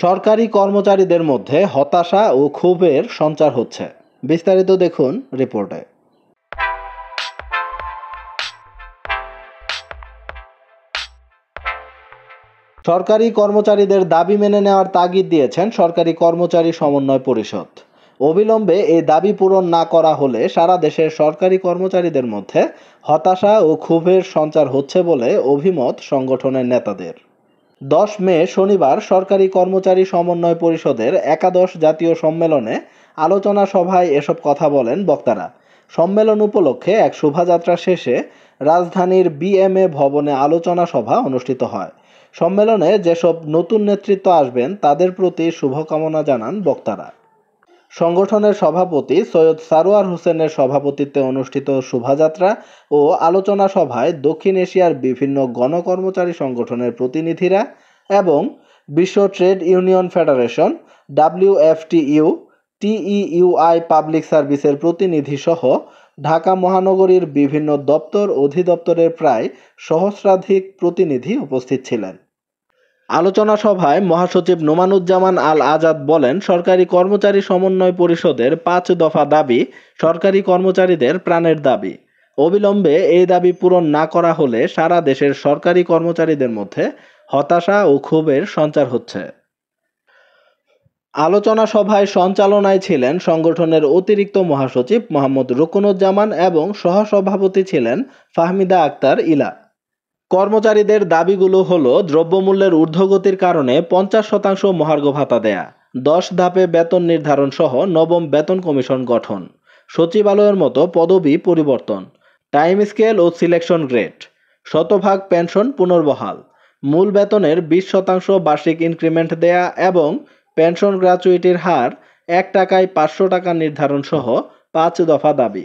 সরকারি কর্মচারীদের মধ্যে হতাশা ও ক্ষোভের সঞ্চার হচ্ছে। বিস্তারিত দেখুন রিপোর্টে। সরকারি কর্মচারীদের দাবি মেনে নেওয়ার তাগিদ দিয়েছেন সরকারি কর্মচারী সমন্বয় পরিষদ। অবিলম্বে এই দাবি পূরণ না করা হলে সারা দেশের সরকারি কর্মচারীদের মধ্যে হতাশা ও ক্ষোভের সঞ্চার হচ্ছে বলে অভিমত সংগঠনের নেতাদের। 10 মে শনিবার সরকারি কর্মচারী সমন্বয় পরিষদের একাদশ জাতীয় সম্মেলনে আলোচনা সভায় এসব কথা বলেন বক্তারা। সম্মেলন উপলক্ষে এক শোভাযাত্রা শেষে রাজধানীর বিএমএ ভবনে আলোচনা সভা অনুষ্ঠিত হয়। সম্মেলনে যেসব নতুন নেতৃত্ব আসবেন তাদের প্রতি শুভকামনা জানান বক্তারা। সংগঠনের সভাপতি সৈয়দ সারোয়ার হোসেনের সভাপতিত্বে অনুষ্ঠিত শোভাযাত্রা ও আলোচনা সভায় দক্ষিণ এশিয়ার বিভিন্ন গণকর্মচারী সংগঠনের প্রতিনিধিরা এবং বিশ্ব trade union federation, WFTU, TEUI public সার্ভিসের প্রতিনিধি সহ ঢাকা মহানগরীর বিভিন্ন দপ্তর অধিদপ্তরের প্রায় সহস্রাধিক প্রতিনিধি উপস্থিত ছিলেন। আলোচনা সভায় মহাসচিব নোমানুজ্জামান আল আজাদ বলেন, সরকারি কর্মচারী সমন্বয় পরিষদের 5 দফা দাবি সরকারি কর্মচারীদের প্রাণের দাবি। অবিলম্বে এই দাবি পূরণ না করা হলে সারা দেশের সরকারি কর্মচারীদের মধ্যে হতাশা ও ক্ষোভের সঞ্চার হচ্ছে। আলোচনা সভায় সঞ্চালনায় ছিলেন সংগঠনের অতিরিক্ত মহাসচিব মোহাম্মদ রুকনুজ্জামান এবং সহসভাপতি ছিলেন ফাহমিদা আক্তার ইলা। কর্মচারীদের দাবিগুলো হলো দ্রব্যমূল্যের ঊর্ধ্বগতির কারণে 50% মহার্ঘ ভাতা দেয়া, 10 ধাপে বেতন নির্ধারণ সহ নবম বেতন কমিশন গঠন, সচিবালয়ের মতো পদবি পরিবর্তন, টাইম স্কেল ও সিলেকশন গ্রেড, শতভাগ পেনশন পুনর্বহাল, মূল বেতনের 20% বার্ষিক ইনক্রিমেন্ট দেয়া এবং পেনশন গ্র্যাচুইটির হার 1 টাকায় 500 টাকা নির্ধারণ সহ 5 দফা দাবি।